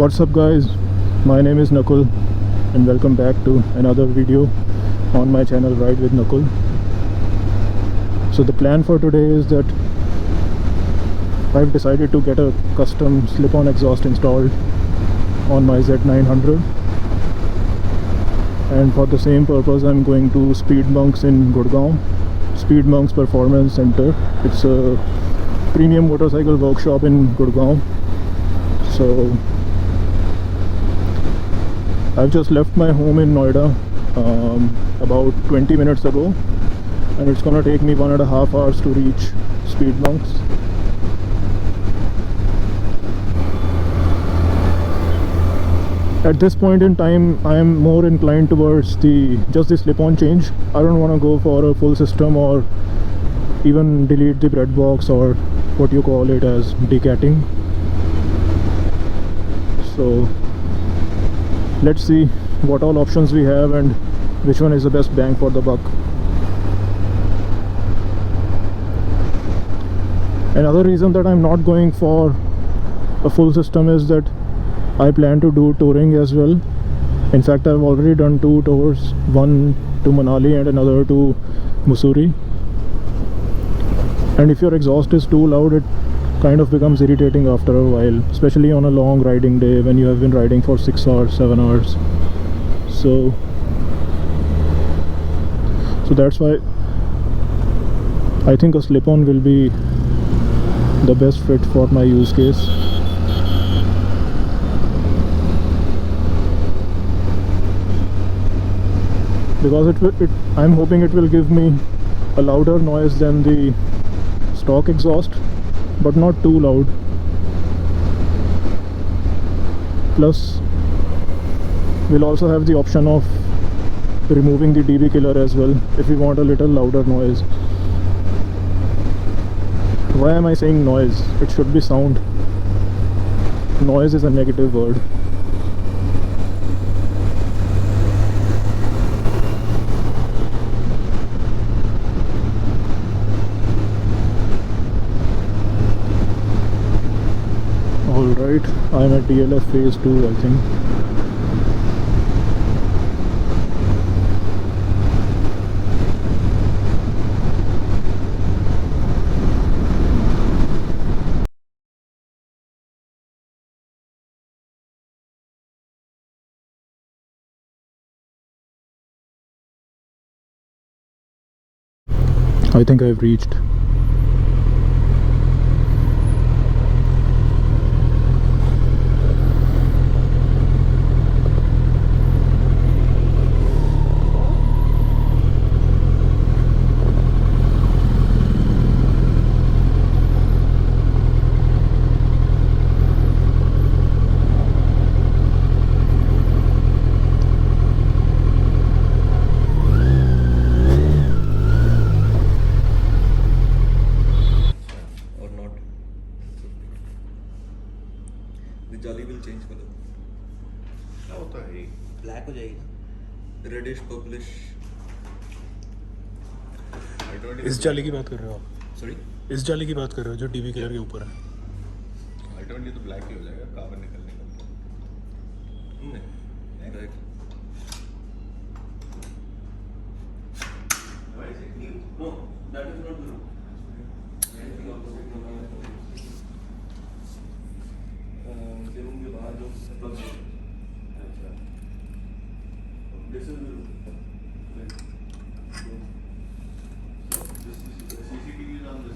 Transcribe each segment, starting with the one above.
What's up guys, my name is Nakul and welcome back to another video on my channel Ride with Nakul. So the plan for today is that I've decided to get a custom slip-on exhaust installed on my Z900, and for the same purpose I'm going to Speed Bunks in Gurgaon, Speed Bunks Performance Center. It's a premium motorcycle workshop in Gurgaon. So I've just left my home in Noida about 20 minutes ago, and it's gonna take me 1.5 hours to reach Speed Bunks. At this point in time, I am more inclined towards just the slip-on change. I don't want to go for a full system or even delete the bread box or what you call it as decatting. So let's see what all options we have and which one is the best bang for the buck. Another reason that I'm not going for a full system is that I plan to do touring as well. In fact, I've already done 2 tours, one to Manali and another to Mussoorie. And if your exhaust is too loud, it kind of becomes irritating after a while, especially on a long riding day when you have been riding for 6 hours, 7 hours. So that's why I think a slip-on will be the best fit for my use case. Because I'm hoping it will give me a louder noise than the stock exhaust, but not too loud. Plus we'll also have the option of removing the dB killer as well if we want a little louder noise. Why am I saying noise? It should be sound. Noise is a negative word. Alright, I'm at DLF phase 2, I think. I think I've reached. जाली will change color. क्या होता है ये? Black हो जाएगी ना, Reddish purplish. इस जाली की बात कर रहे हो आप? Sorry? इस जाली की बात कर रहे हो जो डीबी किलर के ऊपर है? अल्टीमेटली तो ब्लैक ही हो जाएगा, कार्बन निकलने का। नहीं, right. no, that is not blue. गेहूं के बाद जो प्लग है, अच्छा, this is blue. CCTV is on this.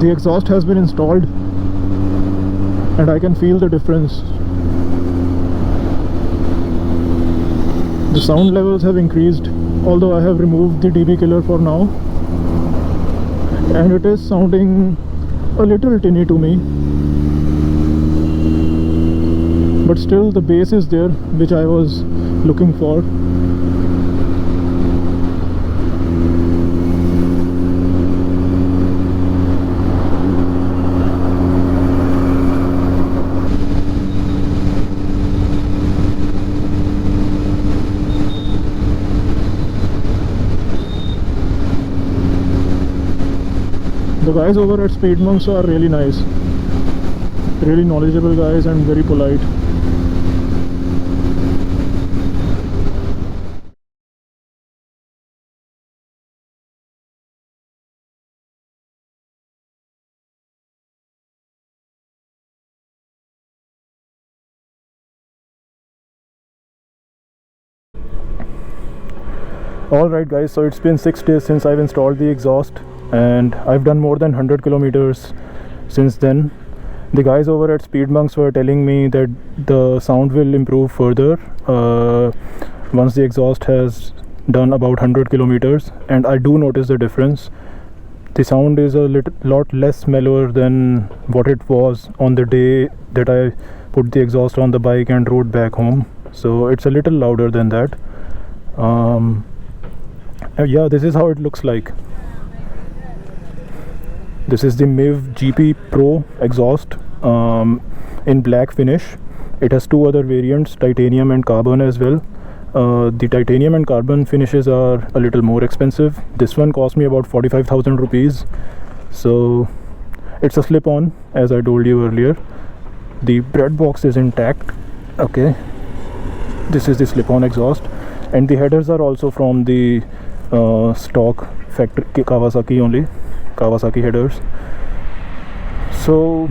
The exhaust has been installed and I can feel the difference. The sound levels have increased, although I have removed the dB killer for now, and it is sounding a little tinny to me, but still the bass is there, which I was looking for. guys over at Speed Monks are really nice, really knowledgeable guys and very polite. Alright guys, so it's been 6 days since I've installed the exhaust and I've done more than 100 kilometers since then. The guys over at Speed Monks were telling me that the sound will improve further once the exhaust has done about 100 kilometers, and I do notice the difference. The sound is a lot less mellower than what it was on the day that I put the exhaust on the bike and rode back home. So it's a little louder than that. Yeah, this is how it looks like. This is the Mivv GP Pro exhaust in black finish. It has two other variants, titanium and carbon as well. The titanium and carbon finishes are a little more expensive. This one cost me about 45,000 rupees. So it's a slip-on, as I told you earlier. The bread box is intact. Okay, this is the slip-on exhaust, and the headers are also from the stock factory Kawasaki only, Kawasaki headers. So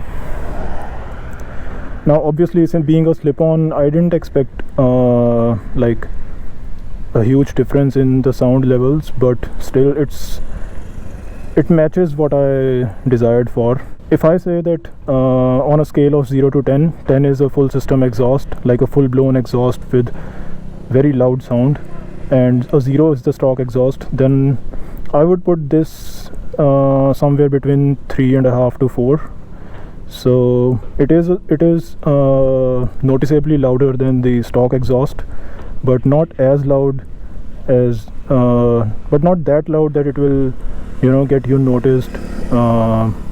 now obviously, since being a slip-on, I didn't expect like a huge difference in the sound levels, but still it matches what I desired for. If I say that on a scale of 0 to 10, 10 is a full system exhaust, like a full-blown exhaust with very loud sound, and a 0 is the stock exhaust, then I would put this somewhere between 3.5 to 4. So it is noticeably louder than the stock exhaust, but not as loud as but not that loud that it will, you know, get you noticed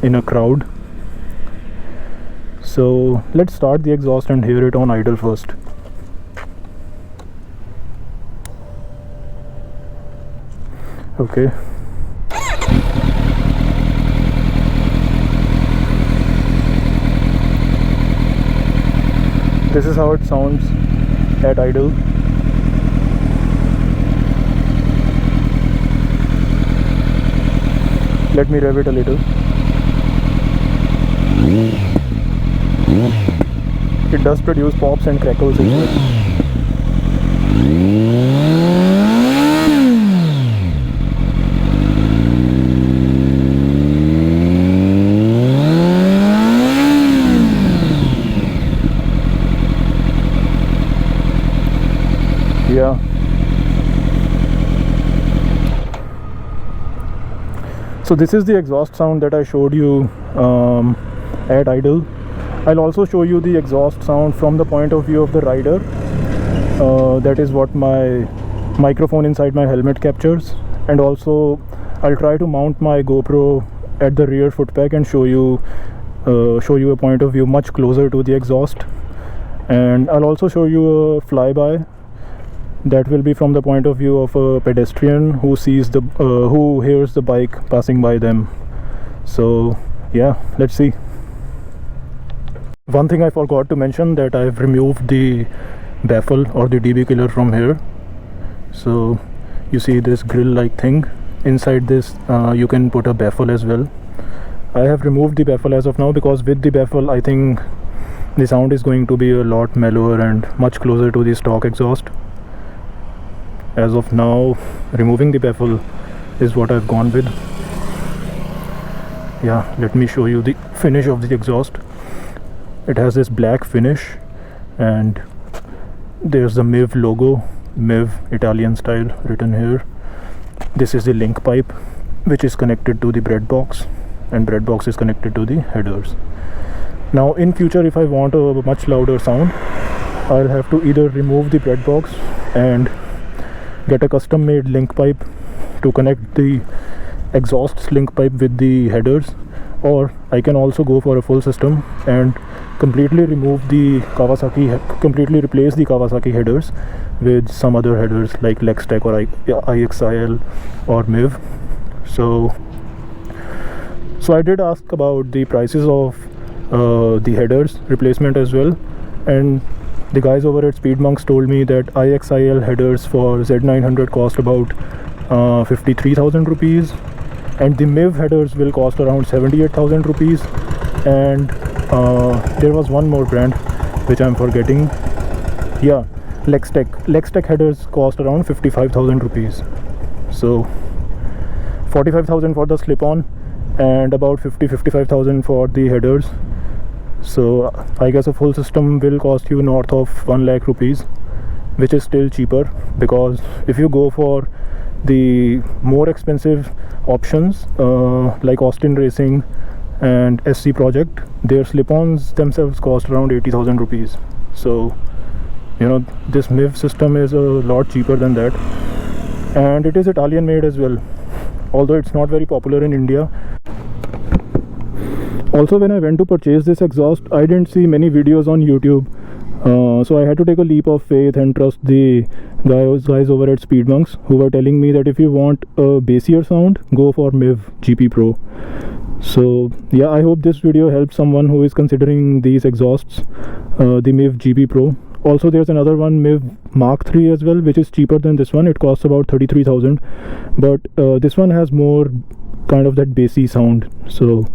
in a crowd. So let's start the exhaust and hear it on idle first. Okay. This is how it sounds at idle. Let me rev it a little. It does produce pops and crackles as well. Yeah. So this is the exhaust sound that I showed you at idle. I'll also show you the exhaust sound from the point of view of the rider. That is what my microphone inside my helmet captures. And also I'll try to mount my GoPro at the rear footpack and show you a point of view much closer to the exhaust. And I'll also show you a flyby that will be from the point of view of a pedestrian who sees the who hears the bike passing by them. So yeah, let's see. One thing I forgot to mention, that I've removed the baffle or the DB killer from here. So you see this grill like thing. Inside this you can put a baffle as well. I have removed the baffle as of now because with the baffle I think the sound is going to be a lot mellower and much closer to the stock exhaust. As of now, removing the baffle is what I've gone with. Yeah, let me show you the finish of the exhaust. It has this black finish, and there's the Mivv logo, Mivv Italian style written here. This is the link pipe, which is connected to the bread box, and bread box is connected to the headers. Now in future, if I want a much louder sound, I'll have to either remove the bread box and get a custom made link pipe to connect the exhaust link pipe with the headers, or I can also go for a full system and completely replace the Kawasaki headers with some other headers like Lextech or IXIL or Mivv. So So I did ask about the prices of the headers replacement as well, and the guys over at Speedmonks told me that IXIL headers for Z900 cost about 53,000 rupees, and the Mivv headers will cost around 78,000 rupees. And there was one more brand which I'm forgetting. Yeah, Lextech headers cost around 55,000 rupees. So 45,000 for the slip-on and about 55,000 for the headers. So I guess a full system will cost you north of 1 lakh rupees, which is still cheaper, because if you go for the more expensive options like Austin Racing and SC Project, their slip-ons themselves cost around 80,000 rupees. So you know, this Mivv system is a lot cheaper than that, and it is Italian made as well, although it's not very popular in India. Also, when I went to purchase this exhaust, I didn't see many videos on YouTube, so I had to take a leap of faith and trust the guys over at Speedmonks, who were telling me that if you want a bassier sound, go for Mivv GP Pro. So yeah, I hope this video helps someone who is considering these exhausts, the Mivv GP Pro. Also, there's another one, Mivv Mark 3 as well, which is cheaper than this one. It costs about 33,000, but this one has more kind of that bassy sound. So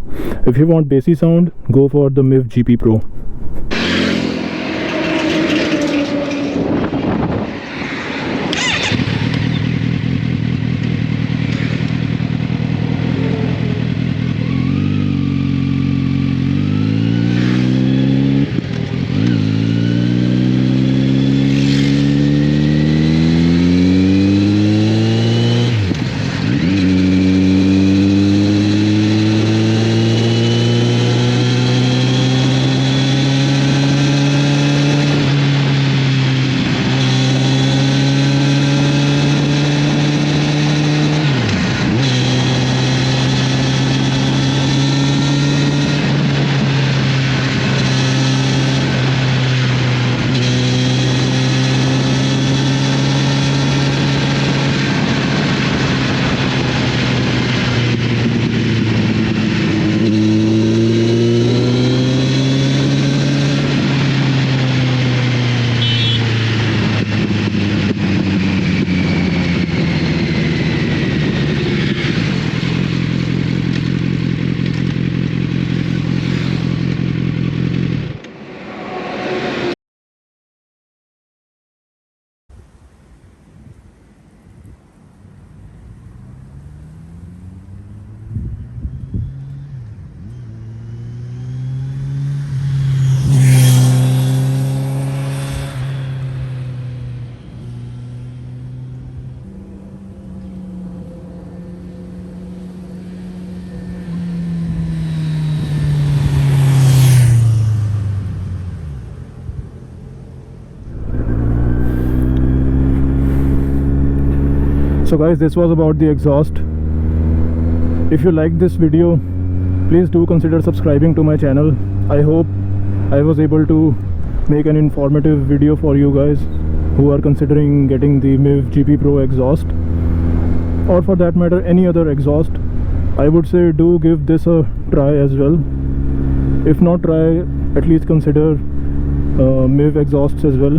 if you want bassy sound, go for the Mivv GP Pro. So guys, this was about the exhaust. If you liked this video, please do consider subscribing to my channel. I hope I was able to make an informative video for you guys who are considering getting the Mivv GP Pro exhaust, or for that matter any other exhaust. I would say do give this a try as well. If not try, at least consider Mivv exhausts as well,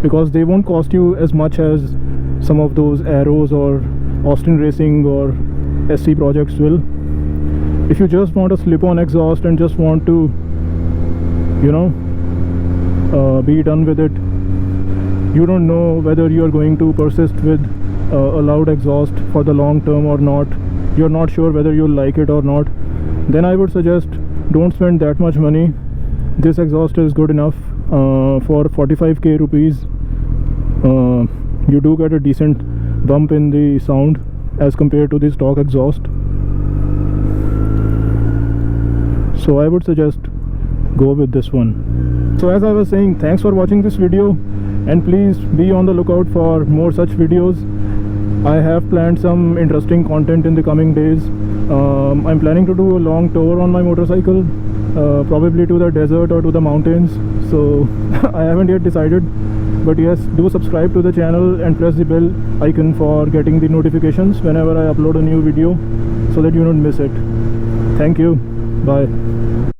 because they won't cost you as much as some of those Arrows or Austin Racing or SC projects will. If you just want a slip-on exhaust and just want to, you know, be done with it, you don't know whether you are going to persist with a loud exhaust for the long term or not, you're not sure whether you'll like it or not, then I would suggest don't spend that much money. This exhaust is good enough. For 45k rupees you do get a decent bump in the sound as compared to the stock exhaust. So I would suggest go with this one. So as I was saying, thanks for watching this video, and please be on the lookout for more such videos. I have planned some interesting content in the coming days. I'm planning to do a long tour on my motorcycle, probably to the desert or to the mountains. So I haven't yet decided, but yes, do subscribe to the channel and press the bell icon for getting the notifications whenever I upload a new video, so that you don't miss it. Thank you. Bye.